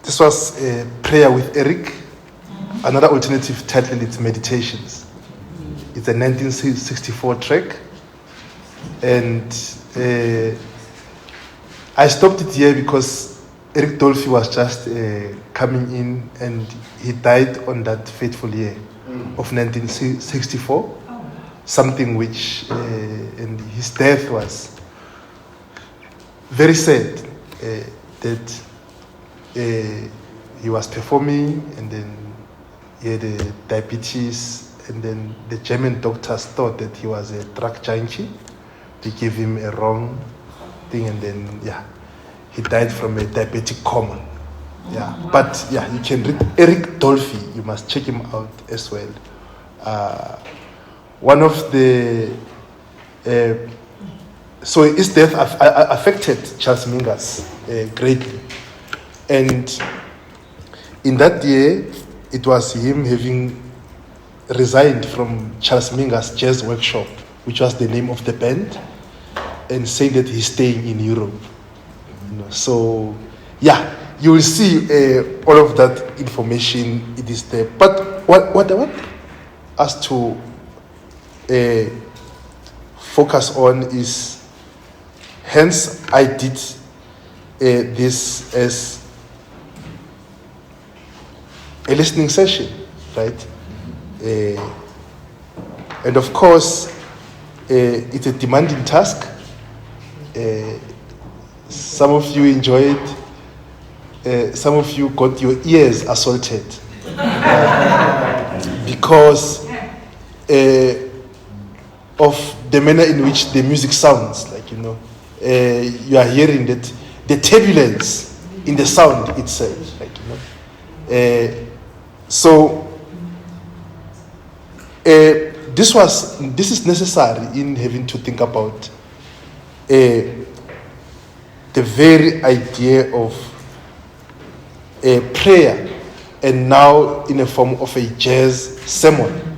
This was Prayer with Eric. Another alternative title is Meditations. It's a 1964 track. And I stopped it here because Eric Dolphy was just coming in, and he died on that fateful year of 1964. Something which, and his death was very sad, that he was performing, and then he had diabetes, and then the German doctors thought that he was a drug junkie. They gave him a wrong thing, and then he died from a diabetic coma. But you can read Eric Dolphy. You must check him out as well. One of the so his death affected Charles Mingus greatly, and in that year it was him having resigned from Charles Mingus Jazz Workshop, which was the name of the band, and saying that he's staying in Europe. So you will see all of that information. It is there. But what I want us to focus on is, hence I did this as a listening session, right? And of course, it's a demanding task. Some of you enjoy it. Some of you got your ears assaulted because of the manner in which the music sounds. You are hearing that the turbulence in the sound itself. So this is necessary in having to think about the very idea of a prayer, and now in a form of a jazz sermon.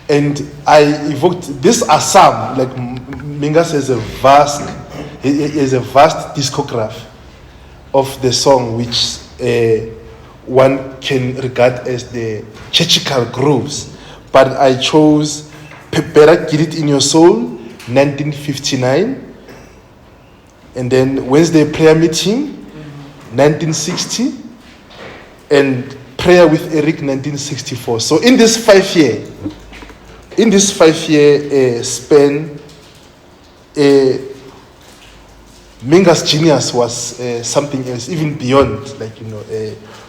And I evoked, these are some, like Mingus has a vast discography of the song which one can regard as the churchical grooves. But I chose Better Get It In Your Soul, 1959, and then Wednesday Prayer Meeting, 1960, and Prayer with Eric, 1964. So in this 5 year span, Mingus' genius was something else, even beyond,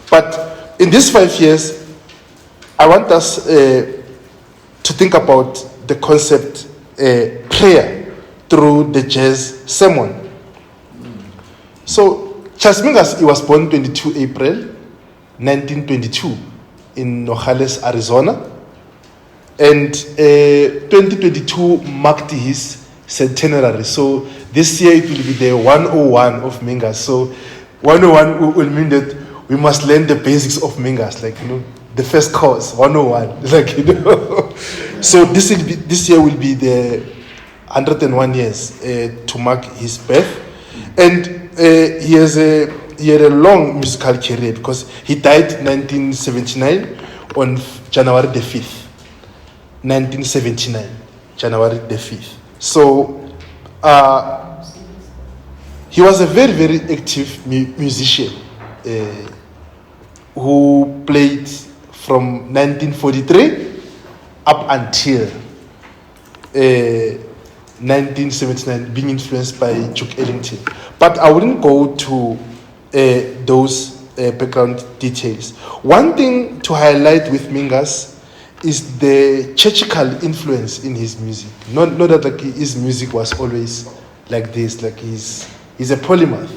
but in these 5 years, I want us to think about the concept prayer through the jazz sermon. So Charles Mingus, he was born 22 April 1922 in Nogales, Arizona, and 2022 marked his centenary. So this year it will be the 101 of Mingus. So 101 will mean that we must learn the basics of Mingus, the first course, 101. So this year will be the 101 years to mark his birth, and he had a long musical career because he died 1979 on January the 5th. 1979, January the 5th. So he was a very, very active musician who played from 1943 up until 1979, being influenced by Duke Ellington. But I wouldn't go to those background details. One thing to highlight with Mingus is the churchical influence in his music. Not that his music was always like this. He's a polymath.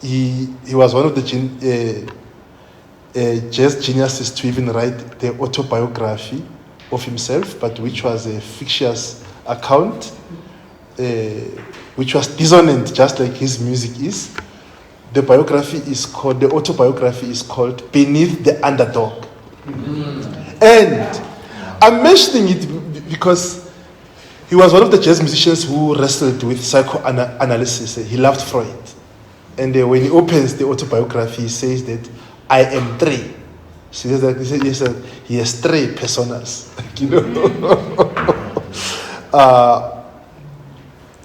He was one of the jazz geniuses to even write the autobiography of himself, but which was a fictitious account, which was dissonant, just like his music is. The autobiography is called Beneath the Underdog. And I'm mentioning it because he was one of the jazz musicians who wrestled with psychoanalysis. He loved Freud. And when he opens the autobiography, he says that I am three. So he has three personas,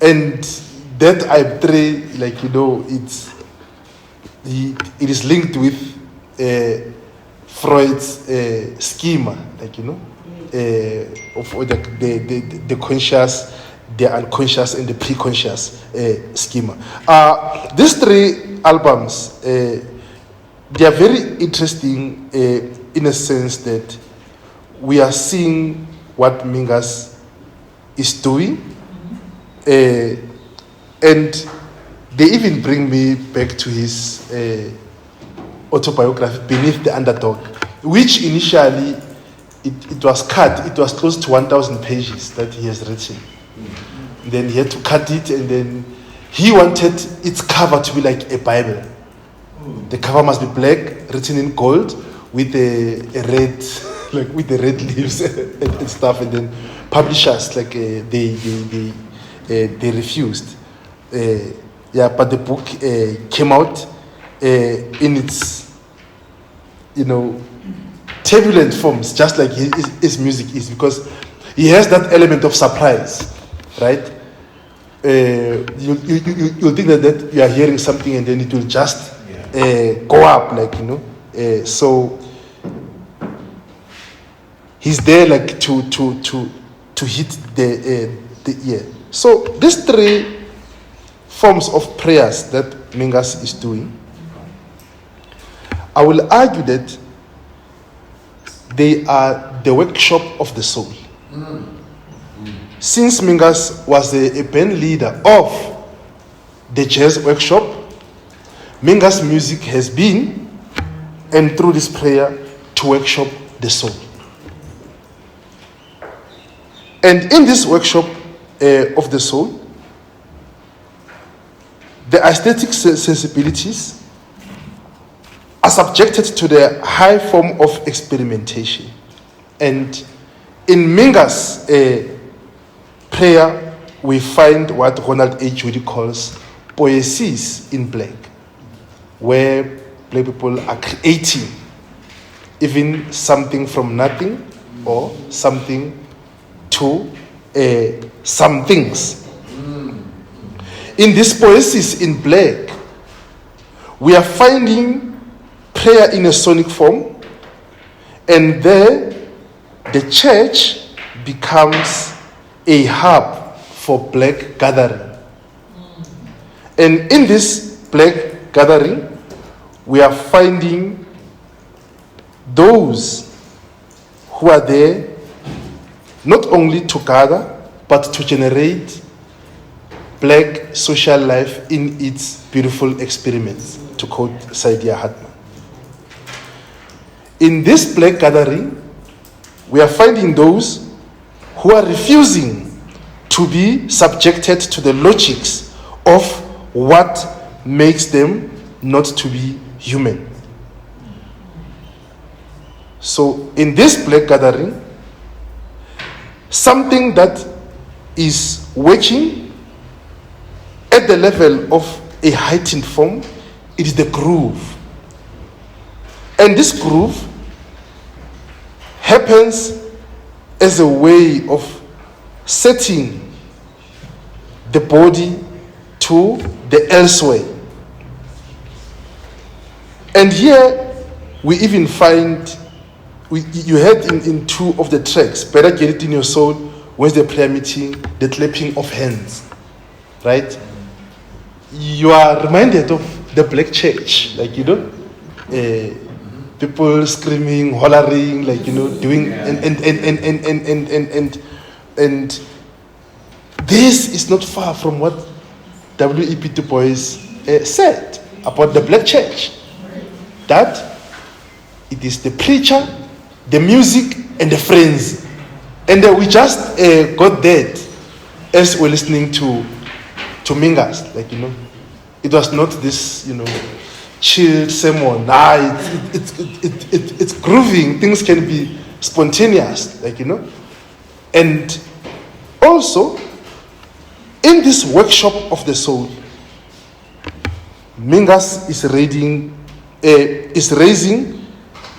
and that I am three, it is linked with Freud's schema, of the conscious, the unconscious, and the pre-conscious schema. These three albums, they are very interesting in a sense that we are seeing what Mingas is doing, and they even bring me back to his autobiography, Beneath the Underdog, which initially it was cut. It was close to 1,000 pages that he has written. Mm-hmm. Then he had to cut it, and then he wanted its cover to be like a Bible. Mm. The cover must be black, written in gold, with a red, like with the red leaves and stuff. And then publishers, they refused. But the book came out in its, turbulent forms, just like his music is, because he has that element of surprise, right? You'll think that you are hearing something and then it will just go up, so he's there to hit the ear. So these three forms of prayers that Mingas is doing, I will argue that they are the workshop of the soul. Since Mingas was a band leader of the jazz workshop, Mingas' music has been, and through this prayer, to workshop the soul. And in this workshop of the soul, the aesthetic sensibilities are subjected to the high form of experimentation. And in Mingas' prayer, we find what Ronald H. Woody calls poiesis in black, where black people are creating even something from nothing or something to some things. In this poiesis in black, we are finding prayer in a sonic form, and there the church becomes a hub for black gathering. And in this black gathering, we are finding those who are there not only to gather, but to generate black social life in its beautiful experiments, to quote Saidiya Hartman. In this black gathering, we are finding those who are refusing to be subjected to the logics of what makes them not to be human. So in this black gathering, something that is working at the level of a heightened form, it is the groove. And this groove happens as a way of setting the body to the elsewhere. And here we even find, you heard in two of the tracks, Better Get It In Your Soul, where's the prayer meeting, the clapping of hands, right? You are reminded of the black church, people screaming, hollering, doing, and this is not far from what W.E.P. Du Bois said about the black church, that it is the preacher, the music, and the friends. And we just got that as we're listening to Mingas, it was not this, chilled sermon. It's grooving. Things can be spontaneous, And also, in this workshop of the soul, Mingus is raising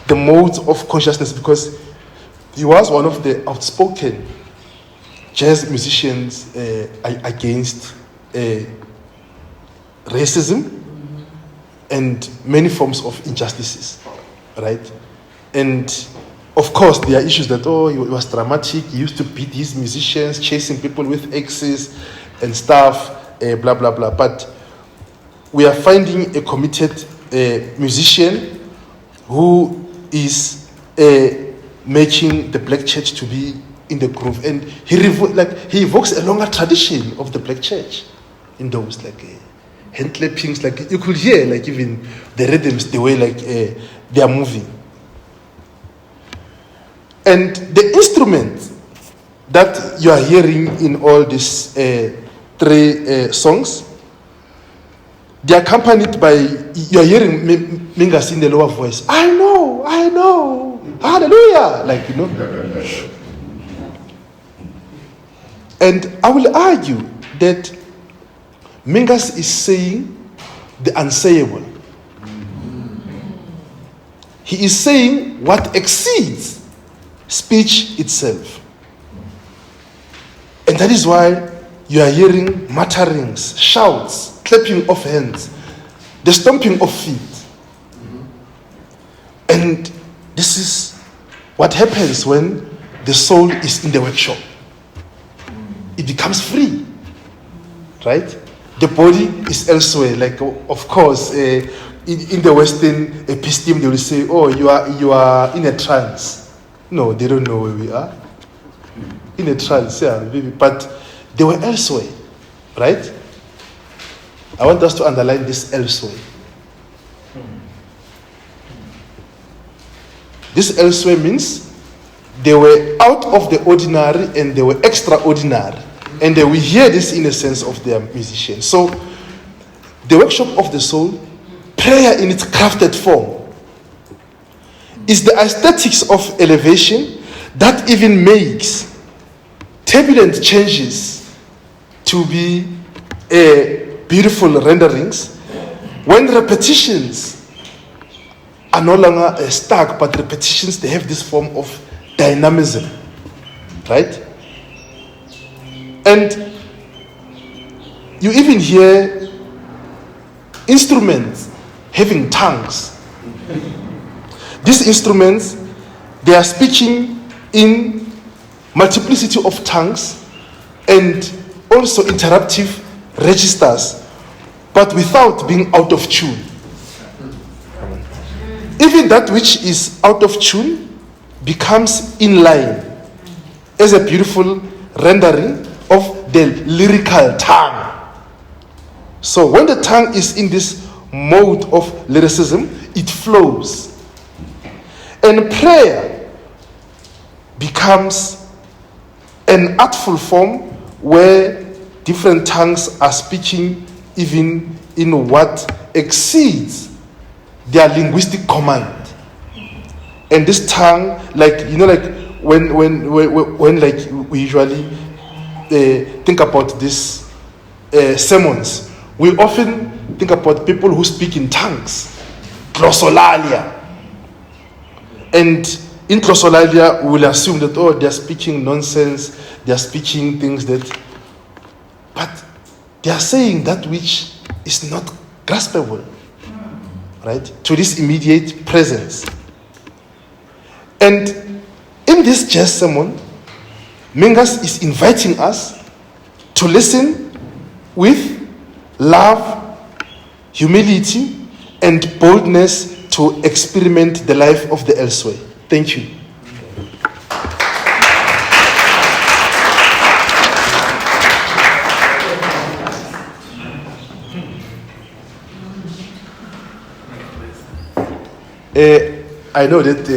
the modes of consciousness because he was one of the outspoken jazz musicians against racism and many forms of injustices, right? And of course, there are issues that, he was dramatic, he used to beat his musicians, chasing people with axes and stuff, blah, blah, blah. But we are finding a committed musician who is making the black church to be in the groove. And he evokes a longer tradition of the black church in those, hand clappings, you could hear, even the rhythms, the way, they are moving. And the instruments that you are hearing in all these three songs, they are accompanied by, you are hearing Mingus in the lower voice. I know, hallelujah, And I will argue that Mingus is saying the unsayable. He is saying what exceeds speech itself. And that is why you are hearing mutterings, shouts, clapping of hands, the stomping of feet. And this is what happens when the soul is in the workshop. It becomes free, right? The body is elsewhere. Of course, in the Western episteme, they will say, you are in a trance. No, they don't know where we are. In a trance, yeah, maybe. But they were elsewhere, right? I want us to underline this elsewhere. This elsewhere means they were out of the ordinary and they were extraordinary. And we hear this in a sense of their musicians. So, the workshop of the soul, prayer in its crafted form, is the aesthetics of elevation that even makes turbulent changes to be beautiful renderings when repetitions are no longer stuck, but repetitions, they have this form of dynamism, right? And you even hear instruments having tongues. These instruments, they are speaking in multiplicity of tongues and also interruptive registers, but without being out of tune. Even that which is out of tune becomes in line as a beautiful rendering of the lyrical tongue. So when the tongue is in this mode of lyricism, it flows. And prayer becomes an artful form where different tongues are speaking even in what exceeds their linguistic command. And this tongue, when we usually think about these sermons, we often think about people who speak in tongues, glossolalia. And in glossolalia, we will assume that, they're speaking nonsense, they're speaking things that, but they are saying that which is not graspable, right, to this immediate presence. And in this jazz sermon, Mingus is inviting us to listen with love, humility, and boldness to experiment the life of the elsewhere. Thank you. I know that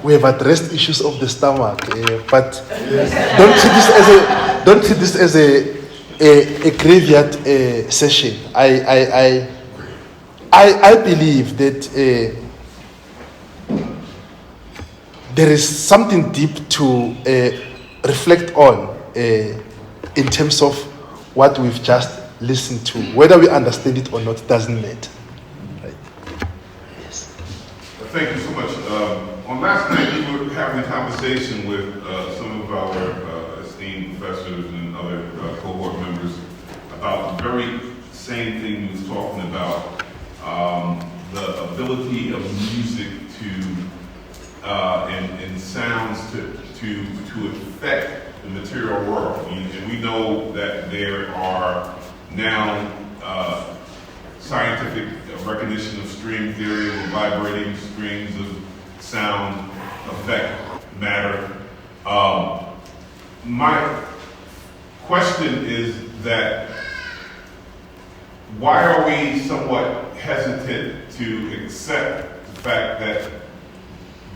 we have addressed issues of the stomach, but don't treat this as a graveyard session. I believe that there is something deep to reflect on in terms of what we've just listen to. Whether we understand it or not doesn't matter. Right? Yes. Thank you so much. On last night, we were having a conversation with some of our esteemed professors and other cohort members about the very same thing we was talking about, the ability of music to and sounds to affect the material world. And we know that there are now scientific recognition of string theory, of vibrating strings of sound affect matter. My question is that why are we somewhat hesitant to accept the fact that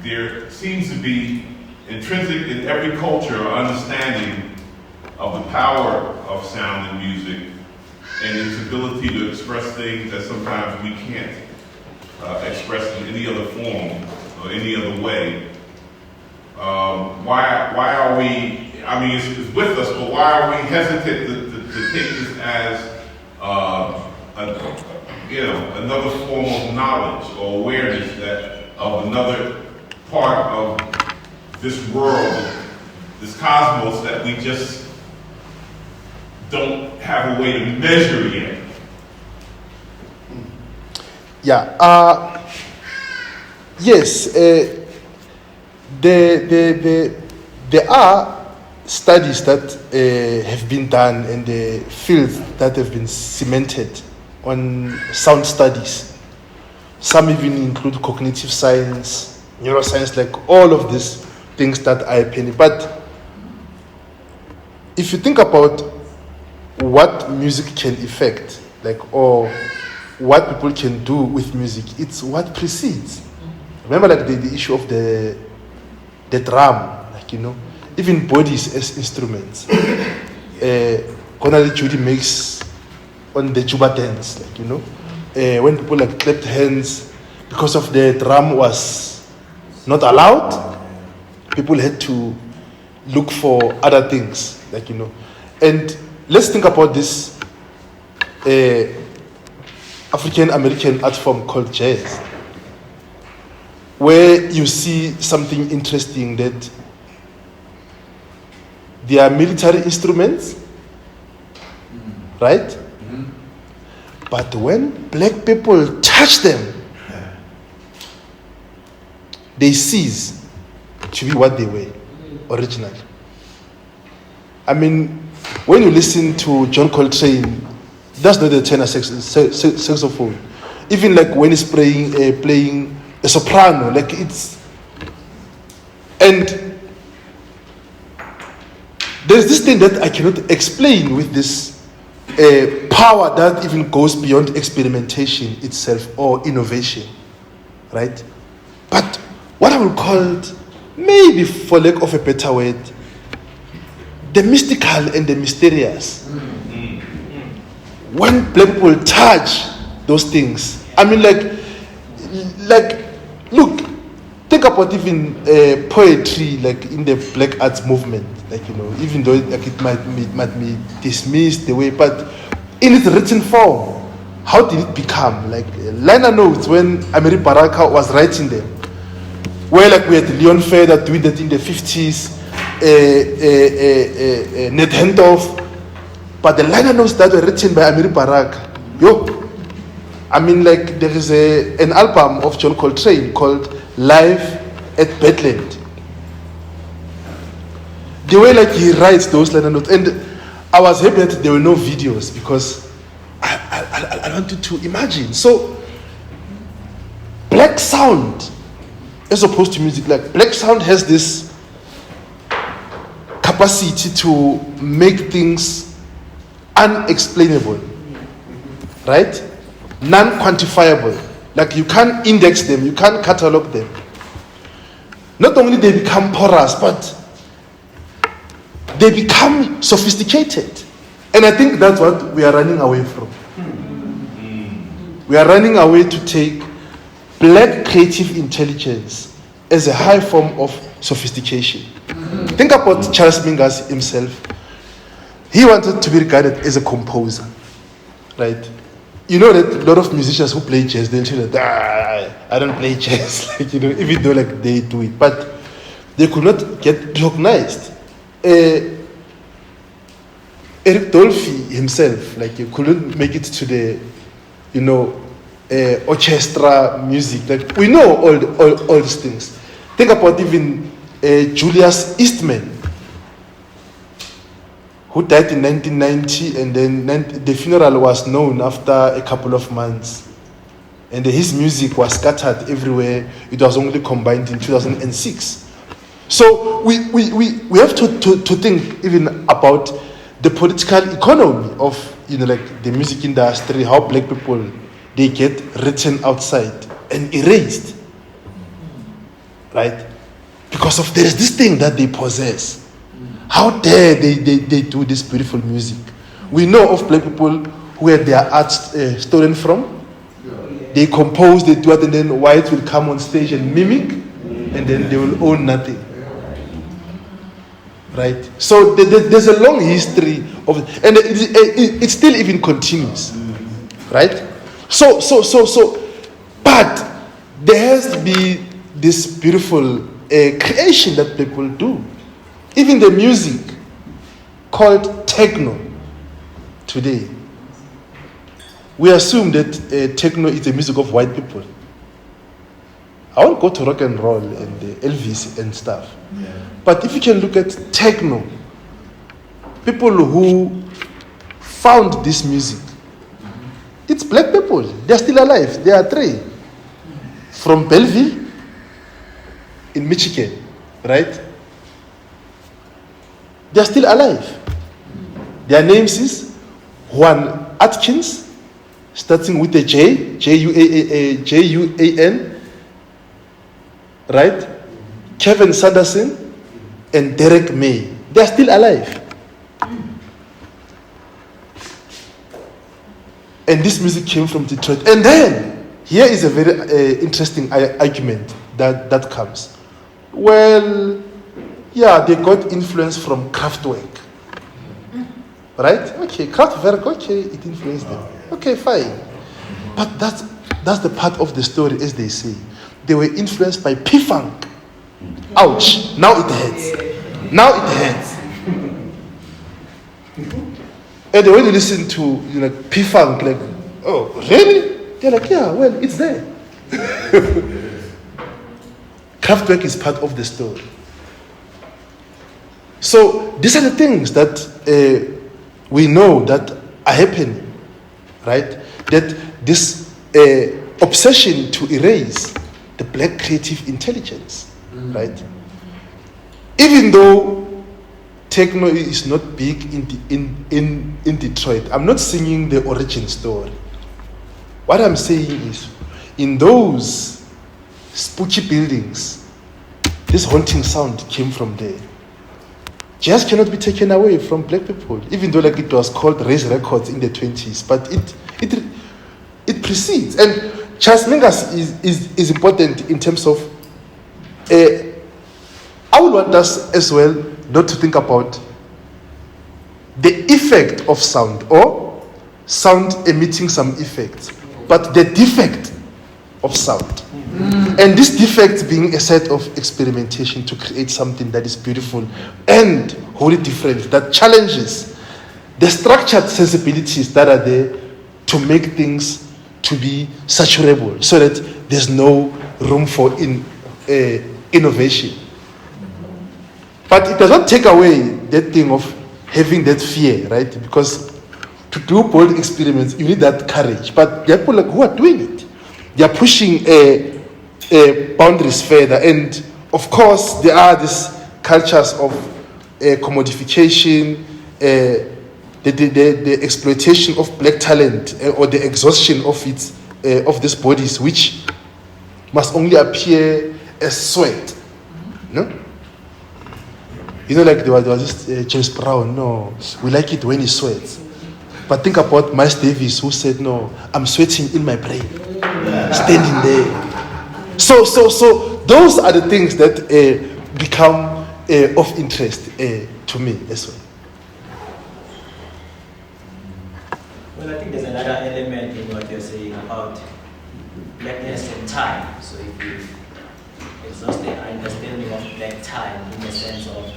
there seems to be intrinsic in every culture understanding of the power of sound and music and its ability to express things that sometimes we can't express in any other form or any other way. Why are we, I mean, it's with us, but why are we hesitant to take this as another form of knowledge or awareness that of another part of this world, this cosmos that we just don't have a way to measure yet? Yeah. Yes. There are studies that have been done and the fields that have been cemented on sound studies. Some even include cognitive science, neuroscience, like all of these things that are happening. But if you think about what music can affect, like, or what people can do with music, it's what precedes. Remember, like the issue of the drum, like, even bodies as instruments. Conally Judy makes on the Juba dance, like, when people like clapped hands because of the drum was not allowed, people had to look for other things, like, And let's think about this African American art form called jazz, where you see something interesting that they are military instruments, right? Mm-hmm. But when black people touch them, they cease to be what they were originally. I mean, when you listen to John Coltrane, that's not the tenor saxophone. Even like when he's playing a soprano, like it's, and there's this thing that I cannot explain with this power that even goes beyond experimentation itself or innovation, right? But what I would call it, maybe for lack of a better word, the mystical and the mysterious. When black people touch those things, I mean, like, look, think about even poetry, like in the black arts movement, like, even though like it might be dismissed the way, but in its written form, how did it become? Like liner notes when Amiri Baraka was writing them, where like we had Leon Feder doing that in the 50s, Ned Hentoff, but the liner notes that were written by Amiri Baraka, I mean, like there is an album of John Coltrane called Live at Bedland. The way like he writes those liner notes, and I was happy that there were no videos because I wanted to imagine. So black sound, as opposed to music, like black sound has this capacity to make things unexplainable, right? Non-quantifiable. Like you can't index them, you can't catalog them. Not only they become porous, but they become sophisticated. And I think that's what we are running away from. We are running away to take black creative intelligence as a high form of sophistication. Think about Charles Mingus himself. He wanted to be regarded as a composer. right? You know that a lot of musicians who play jazz, they'll tell you that I don't play jazz, like, you know, even though like they do it, but they could not get recognized. Eric Dolphy himself, like, he couldn't make it to the, you know, orchestra music. Like, we know all these things. Think about even Julius Eastman, who died in 1990, and then the funeral was known after a couple of months. And his music was scattered everywhere. It was only combined in 2006. So we have to think even about the political economy of, you know, like the music industry, how black people, they get written outside and erased, right? Because of there is this thing that they possess. How dare they do this beautiful music? We know of black people who had their art stolen from. They compose, they do it, and then white will come on stage and mimic, and then they will own nothing. Right? So there's a long history of it, and it still even continues. Right? So, but there has to be this beautiful creation that people do. Even the music called techno today, we assume that techno is the music of white people. I won't go to rock and roll and Elvis and stuff. Yeah. But if you can look at techno, people who found this music, it's black people. They're still alive. There are three. From Belleville in Michigan, right? They're still alive. Their names is Juan Atkins, starting with a J, Juan, right? Kevin Sanderson and Derek May. They're still alive. And this music came from Detroit. And then, here is a very interesting argument that comes. Well, yeah, they got influence from Kraftwerk. Right? Okay, Kraftwerk, okay, it influenced them. Okay, fine. But that's the part of the story, as they say. They were influenced by P-Funk. Ouch. Now it hurts. Now it hurts. And when you listen to, you know, P-Funk, like, oh, really? They're like, yeah, well, it's there. Kraftwerk is part of the story. So these are the things that we know that are happening, right? That this obsession to erase the black creative intelligence, right? Even though techno is not big in Detroit, I'm not singing the origin story. What I'm saying is, in those spooky buildings, this haunting sound came from there. Jazz cannot be taken away from black people, even though like it was called Raise Records in the 20s, but it precedes. And Charles Mingus is important in terms of, I would want us as well not to think about the effect of sound or sound emitting some effects, but the defect of sound. And this defect being a set of experimentation to create something that is beautiful and wholly different, that challenges the structured sensibilities that are there to make things to be saturable, so that there's no room for innovation. But it does not take away that thing of having that fear, right? Because to do bold experiments, you need that courage. But there are people like who are doing it. They are pushing boundaries further. And of course, there are these cultures of commodification, the exploitation of black talent, or the exhaustion of these bodies, which must only appear as sweat. No? You know, like there was just James Brown, no, we like it when he sweats. But think about Miles Davis, who said, no, I'm sweating in my brain, standing there. So those are the things that become of interest to me as well. Well, I think there's another you're saying about blackness and time. So if you exhaust the understanding of black time in the sense of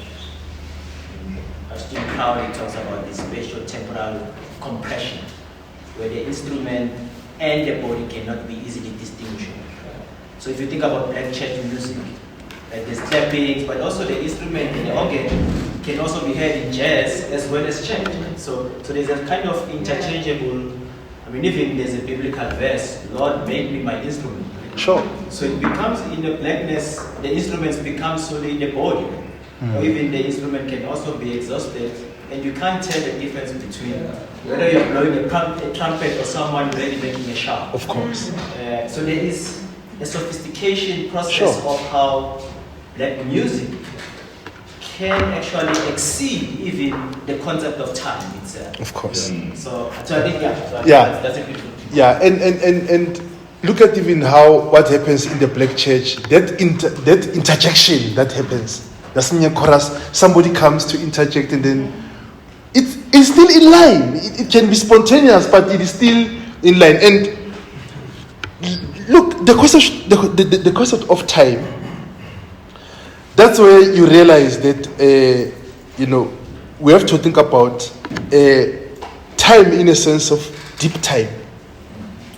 Steve Crowley talks about the spatial temporal compression, where the instrument and the body cannot be easily distinguishable. So if you think about black church music, like there's clappings, but also the instrument and the organ can also be heard in jazz as well as church. So there's a kind of interchangeable, I mean, even there's a biblical verse, Lord made me my instrument. Sure. So it becomes in the blackness, the instruments become solely in the body. Or even the instrument can also be exhausted, and you can't tell the difference between whether you're blowing a trumpet or someone really making a shout. Of course. So there is a sophistication process Sure. of how black music can actually exceed even the concept of time itself. Of course. So I think, that's a beautiful thing. Yeah, and look at even how what happens in the black church, that interjection that happens. That's in your chorus, somebody comes to interject, and then it's still in line. It can be spontaneous, but it is still in line. And look, the concept of time, that's where you realize that, we have to think about time in a sense of deep time,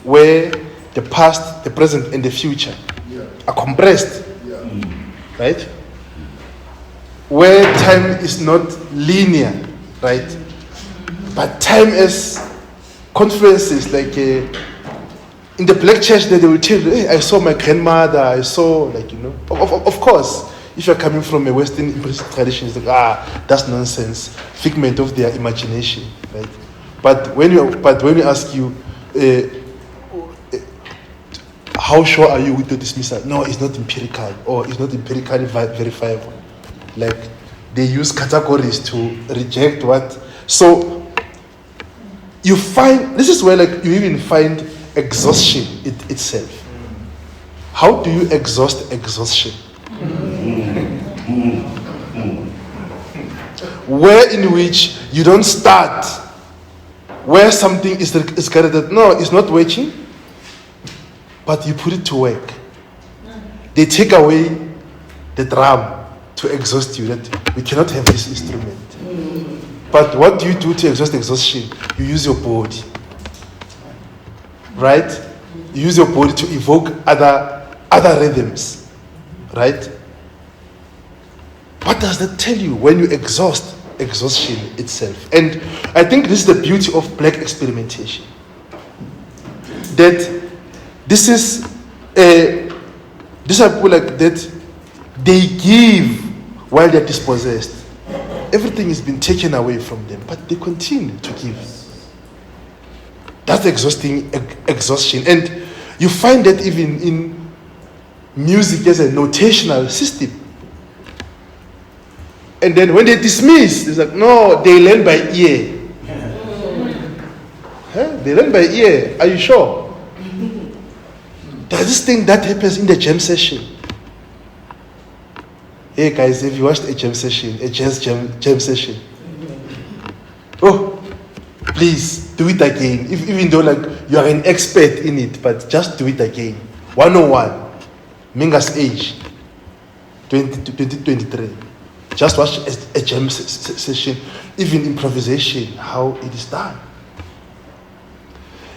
where the past, the present, and the future are compressed, right? Where time is not linear, right? But time as conferences, like in the black church, they will tell you, hey, I saw my grandmother, I saw, of course, if you're coming from a Western implicit tradition, it's like, that's nonsense, figment of their imagination, right? But when we ask you, how sure are you with the dismissal? No, it's not empirical, or it's not empirically verifiable. Like, they use categories to reject what. So you find, this is where you even find exhaustion itself. How do you exhaust exhaustion? Where in which you don't start, where something is credited, no, it's not working, but you put it to work. They take away the drum to exhaust you, that we cannot have this instrument. But what do you do to exhaust exhaustion? You use your body, right? You use your body to evoke other rhythms, right? What does that tell you when you exhaust exhaustion itself? And I think this is the beauty of black experimentation, that this is these are people like that, they give while they're dispossessed. Everything has been taken away from them, but they continue to give. That's exhaustion. And you find that even in music, there's a notational system. And then when they dismiss, it's like, no, they learn by ear. They learn by ear. Are you sure? There's this thing that happens in the jam session. Hey guys, if you watched a jam session, a jazz jam session, oh, please do it again. Even though you are an expert in it, but just do it again. 101, Minga's age, 2023. Just watch a jam session, even improvisation, how it is done.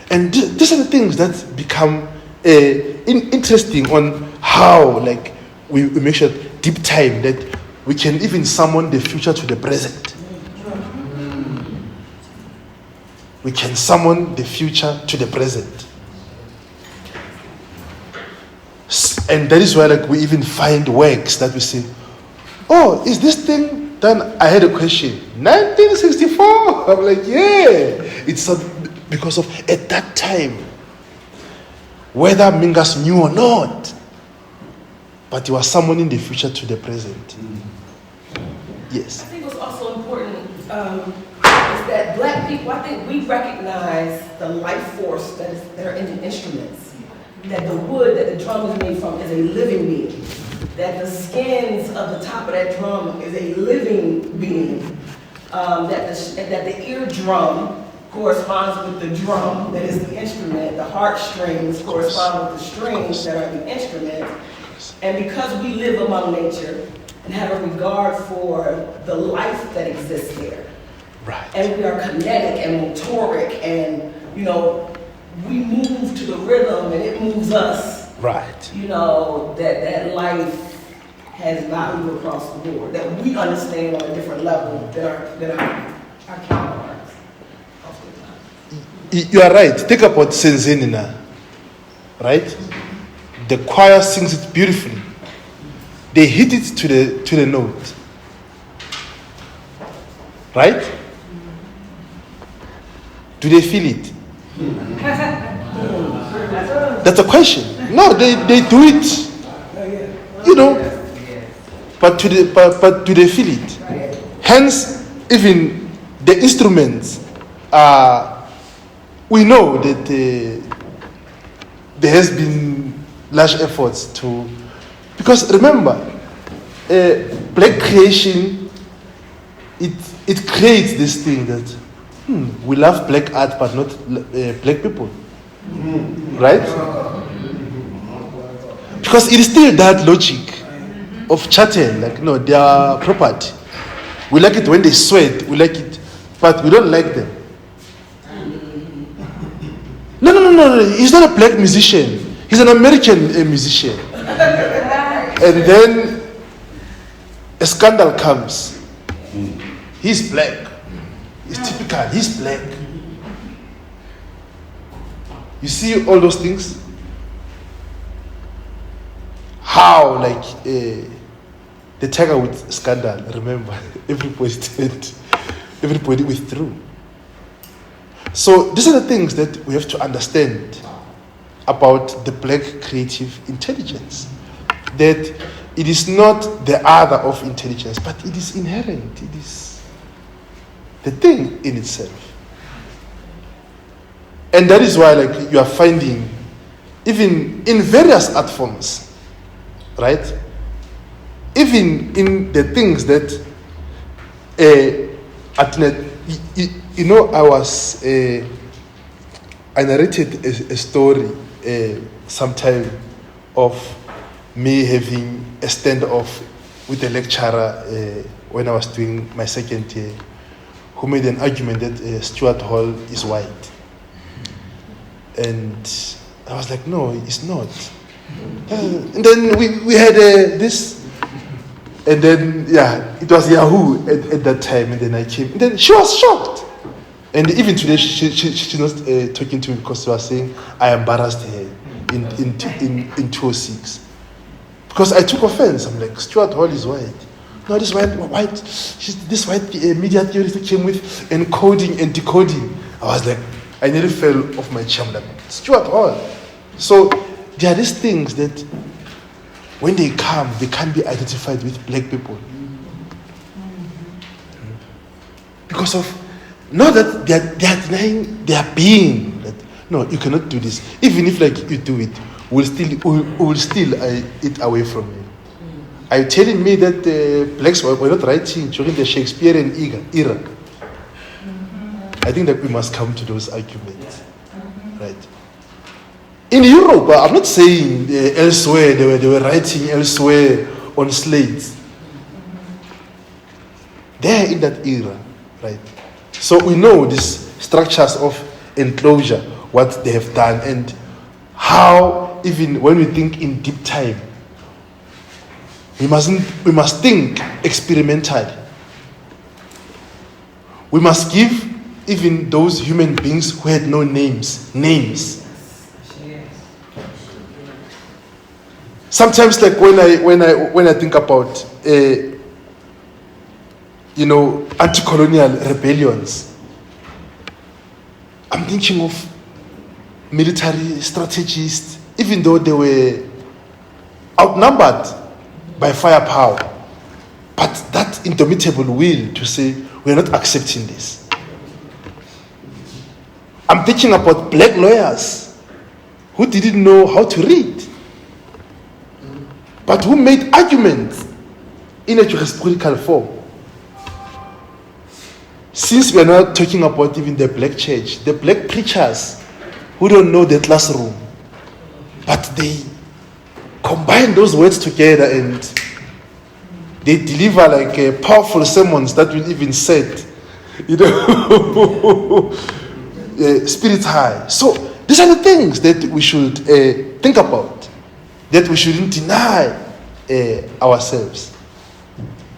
And these are the things that become interesting on how we make sure deep time that we can even summon the future to the present. We can summon the future to the present. And that is where we even find works that we say, oh, is this thing done? I had a question. 1964. I'm like, yeah. It's because of at that time, whether Mingas knew or not, but you are summoning the future to the present. Yes. I think what's also important is that black people, I think we recognize the life force that are in the instruments. That the wood that the drum is made from is a living being. That the skins of the top of that drum is a living being. That the eardrum corresponds with the drum that is the instrument. The heartstrings correspond with the strings that are the instrument. And because we live among nature and have a regard for the life that exists there, Right. and we are kinetic and motoric, and we move to the rhythm and it moves us. Right. That life has value across the board, that we understand on a different level than our counterparts. You are right. Think about Senzenina, right? The choir sings it beautifully. They hit it to the note, right? Do they feel it? That's a question. No, they do it, but do they feel it? Hence, even the instruments we know that there has been large efforts to, because remember, black creation, it creates this thing that we love black art but not black people, right? Because it is still that logic of chattel, like no, they are property. We like it when they sweat, we like it, but we don't like them. No. He's not a black musician. He's an American musician. And then a scandal comes. He's black. It's typical. He's black. You see all those things? How, like, the Tiger with scandal, remember, everybody withdrew. So these are the things that we have to understand about the black creative intelligence. That it is not the other of intelligence, but it is inherent. It is the thing in itself. And that is why, like, you are finding, even in various art forms, right? Even in the things that I narrated a story sometime of me having a standoff with a lecturer when I was doing my second year, who made an argument that Stuart Hall is white. And I was like, no, it's not. And then we had this. And then, it was Yahoo at that time. And then I came. And then she was shocked. And even today, she's not talking to me because she was saying, I embarrassed her in 206. Because I took offense. I'm like, Stuart Hall is white. No, this white this white media theorist came with encoding and decoding. I was like, I nearly fell off my chair. I'm like, Stuart Hall. So there are these things that when they come, they can't be identified with black people. Because of, not that they are denying their being. That, no, you cannot do this. Even if like you do it, we'll steal it away from you. Are you telling me that blacks were not writing during the Shakespearean era? I think that we must come to those arguments. Right? In Europe, I'm not saying elsewhere, they were writing elsewhere on slates. They're in that era, right? So we know these structures of enclosure, what they have done, and how, even when we think in deep time, we must think experimentally. We must give even those human beings who had no names. Sometimes, like when I think about anti-colonial rebellions, I'm thinking of military strategists, even though they were outnumbered by firepower, but that indomitable will to say, we're not accepting this. I'm thinking about black lawyers who didn't know how to read, but who made arguments in a jurisprudential form. since we are not talking about even the black church, the black preachers who don't know the classroom, but they combine those words together and they deliver like powerful sermons that will even set, spirits high. So these are the things that we should think about, that we shouldn't deny ourselves.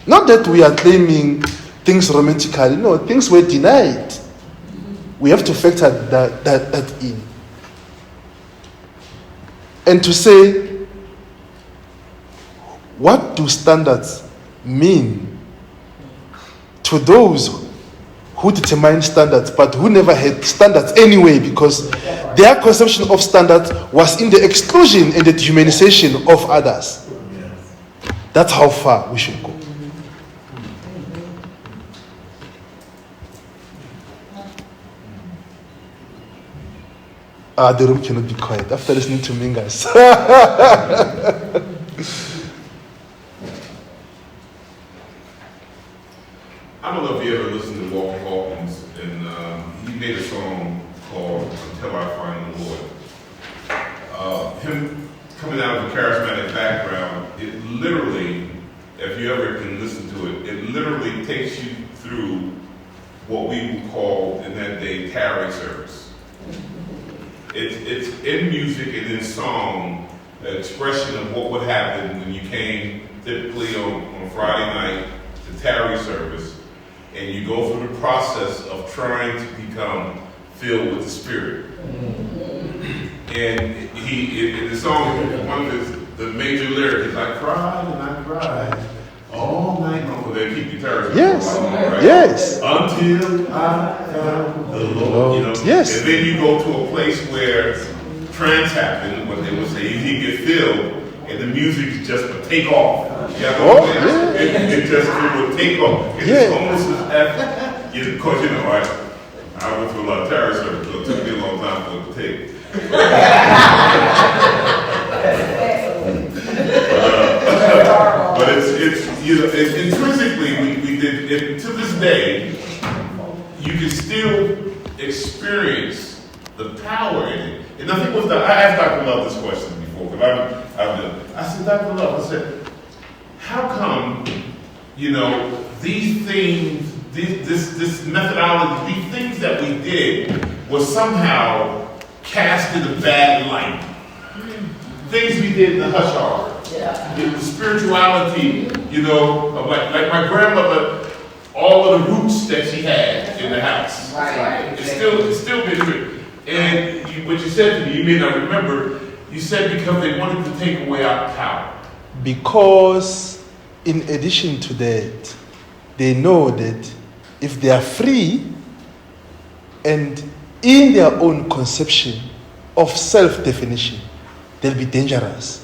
Not that we are claiming things romantically. No, things were denied. We have to factor that in. And to say, what do standards mean to those who determine standards but who never had standards anyway, because their conception of standards was in the exclusion and the dehumanization of others. That's how far we should go. The room cannot be quiet after listening to Mingas. I don't know if you ever listened to Walter Hawkins, and he made a song called Until I Find the Lord. Him coming out of a charismatic background, it literally, if you ever can listen to it, it literally takes you through what we would call in that day tarry service. It's in music and in song, the expression of what would happen when you came typically on Friday night to tarry service, and you go through the process of trying to become filled with the Spirit. And in the song, one of the major lyrics is, I cried and I cried all night long. They keep you tarry service. Yes, all night long, right? yes. Until I found the Lord. Yes. And then you go to a place where trance happen, what they would say, you get filled, and the music just would take off. It just would take off. It's almost as if, because I went through a lot of terror service, so it took me a long time for it to take. But it's intrinsically, we did it, to this day, you can still experience the power in it. And I think I asked Dr. Love this question before, because I said, Dr. Love, I said, how come, these things, this methodology, these things that we did was somehow cast in a bad light? Things we did in the hush hour. The spirituality, of like my grandmother, all of the roots that she had in the house. Right. It's still been good. And what you said to me, you may not remember, you said because they wanted to take away our power. Because in addition to that, they know that if they are free and in their own conception of self-definition, they'll be dangerous.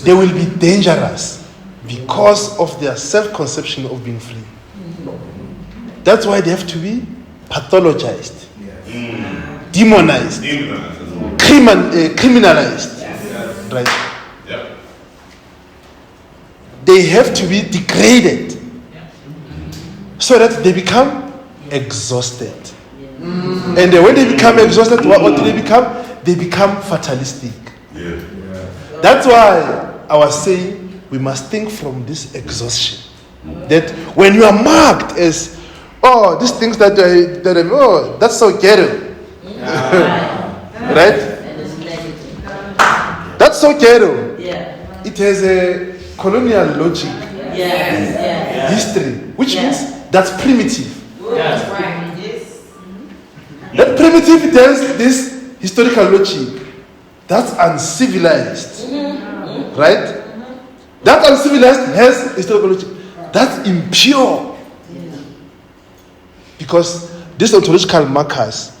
They will be dangerous because of their self-conception of being free. That's why they have to be pathologized, demonized, criminalized. Right? Yep. They have to be degraded so that they become exhausted. And when they become exhausted, what do they become? They become fatalistic. Yeah. That's why I was saying we must think from this exhaustion. That when you are marked as, these things that's so ghetto. Right? That's so ghetto. Yeah. It has a colonial logic, history, which means that's primitive. That's right. Yes. That primitive has this historical logic. That's uncivilized. Right? That uncivilized has historical logic. That's impure. Because these ontological markers,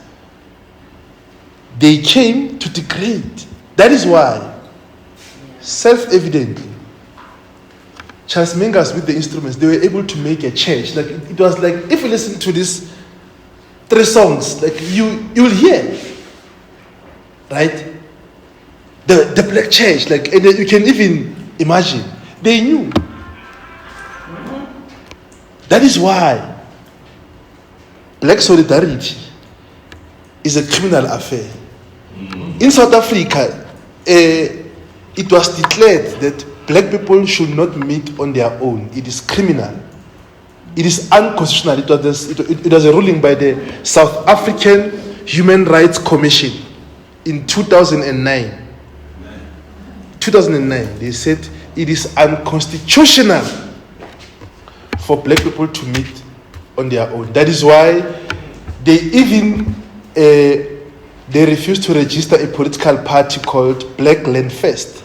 they came to degrade. That is why, self-evidently, Charles Mingus with the instruments, they were able to make a church. Like it was like, if you listen to these 3 songs, like you will hear, right? The black church, like, and you can even imagine, they knew That is why black solidarity is a criminal affair. In South Africa, it was declared that black people should not meet on their own. It is criminal. It is unconstitutional. It was a ruling by the South African Human Rights Commission in 2009. 2009, they said it is unconstitutional for black people to meet on their own. That is why they even they refused to register a political party called Black Land First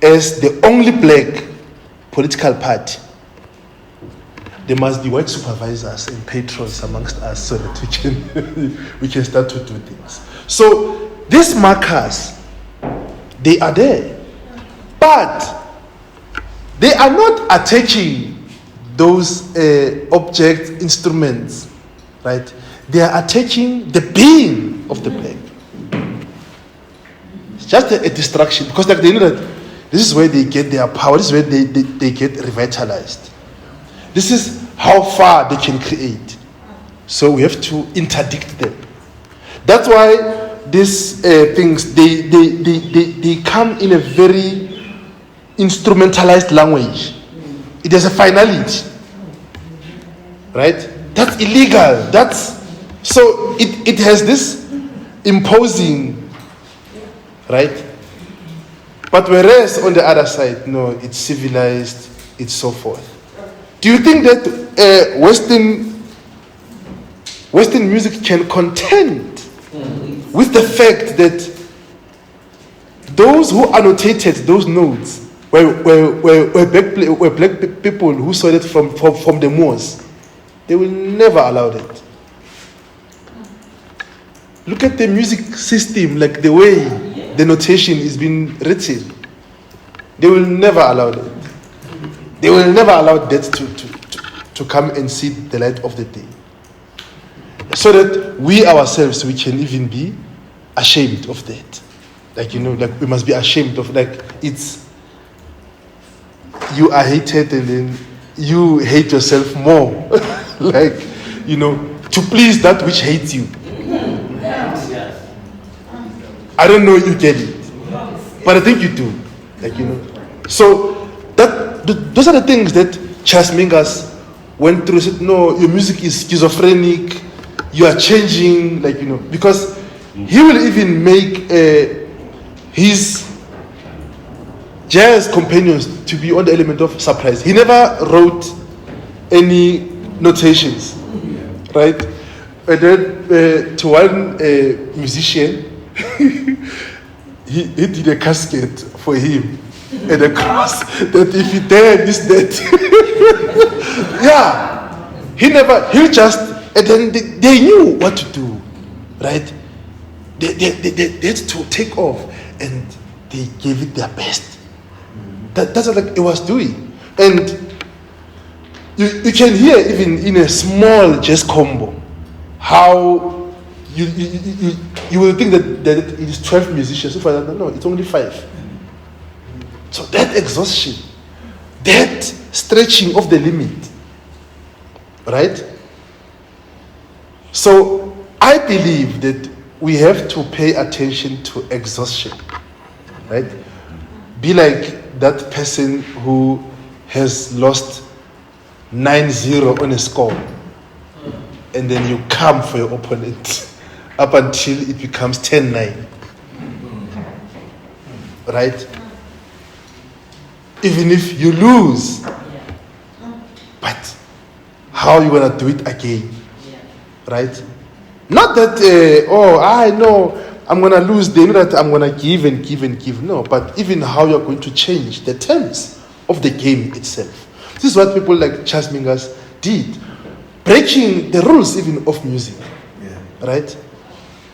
as the only black political party. There must be white supervisors and patrons amongst us so that we can start to do things. So these markers, they are there, but they are not attaching those object instruments, right? They are attacking the being of the black. It's just a distraction, because like they know that this is where they get their power, this is where they get revitalized. This is how far they can create. So we have to interdict them. That's why these things, they come in a very instrumentalized language. It has a finality, right? That's illegal. So it has this imposing, right? But whereas on the other side, no, it's civilized, it's so forth. Do you think that Western music can contend with the fact that those who annotated those notes were black people who saw it from the Moors? They will never allow that. Look at the music system, like the way the notation is being written. They will never allow that. They will never allow that to come and see the light of the day. So that we ourselves, we can even be ashamed of that. Like, like we must be ashamed of, like, it's, you are hated and then you hate yourself more. Like, to please that which hates you. I don't know if you get it, but I think you do. Like, So those are the things that Charles Mingus went through. He said, no, your music is schizophrenic. You are changing, because he will even make his jazz companions to be on the element of surprise. He never wrote any notations, right? And then to one musician, he did a casket for him and a cross that if he dare miss that, yeah, he just, and then they knew what to do, right? They had to take off, and they gave it their best. That's what it was doing. And you can hear even in a small jazz combo how you will think that it is 12 musicians. So no, it's only 5. So that exhaustion, that stretching of the limit, right? So I believe that we have to pay attention to exhaustion, right? Be like that person who has lost 9-0 on a score, and then you come for your opponent up until it becomes 10-9, right? Even if you lose, but how are you going to do it again, right? Not that, I know I'm going to lose, they know that I'm going to give and give and give. No, but even how you're going to change the terms of the game itself. This is what people like Charles Mingus did. Breaking the rules even of music, right?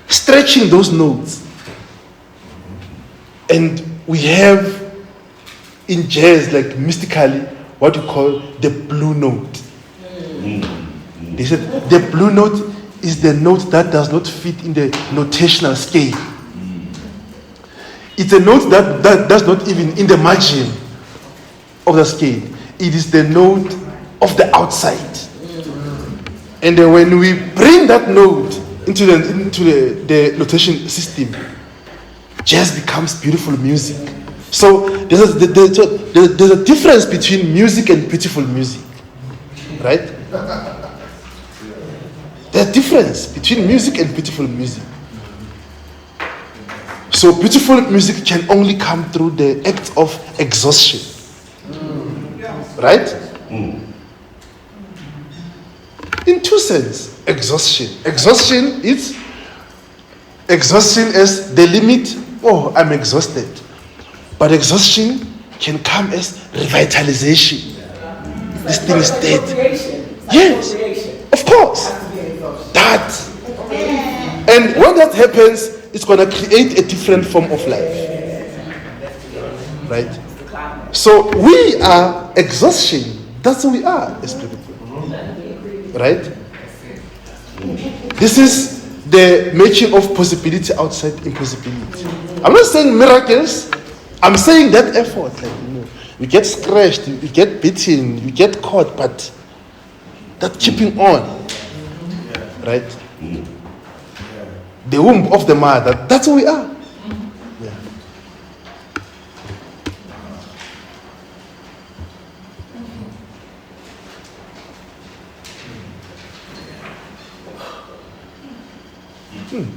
Stretching those notes. And we have in jazz, like mystically, what you call the blue note. They said the blue note is the note that does not fit in the notational scale. It's a note that does not even in the margin of the scale. It is the note of the outside. And then when we bring that note into the notation system, jazz becomes beautiful music. So there's a difference between music and beautiful music, right? There's a difference between music and beautiful music. So beautiful music can only come through the act of exhaustion, right? In two senses, exhaustion. Exhaustion is as the limit. Oh, I'm exhausted. But exhaustion can come as revitalization. This thing is dead. Yes, of course. That. And when that happens, it's going to create a different form of life. Right? So we are exhaustion. That's who we are as people. Right? This is the making of possibility outside impossibility. I'm not saying miracles. I'm saying that effort. You get scratched, you get beaten, you get caught, but that keeping on. Right? The womb of the mother. That's who we are. Yeah.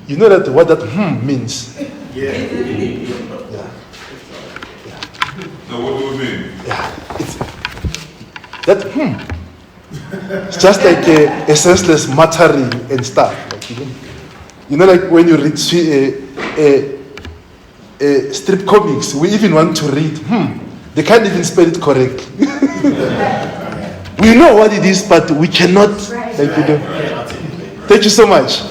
You know that what that means? Yeah. No, what do we mean? Yeah. It's just like a senseless muttering and stuff. Like, you know, like when you read strip comics, we even want to read, they can't even spell it correctly. We know what it is, but we cannot. Thank you so much.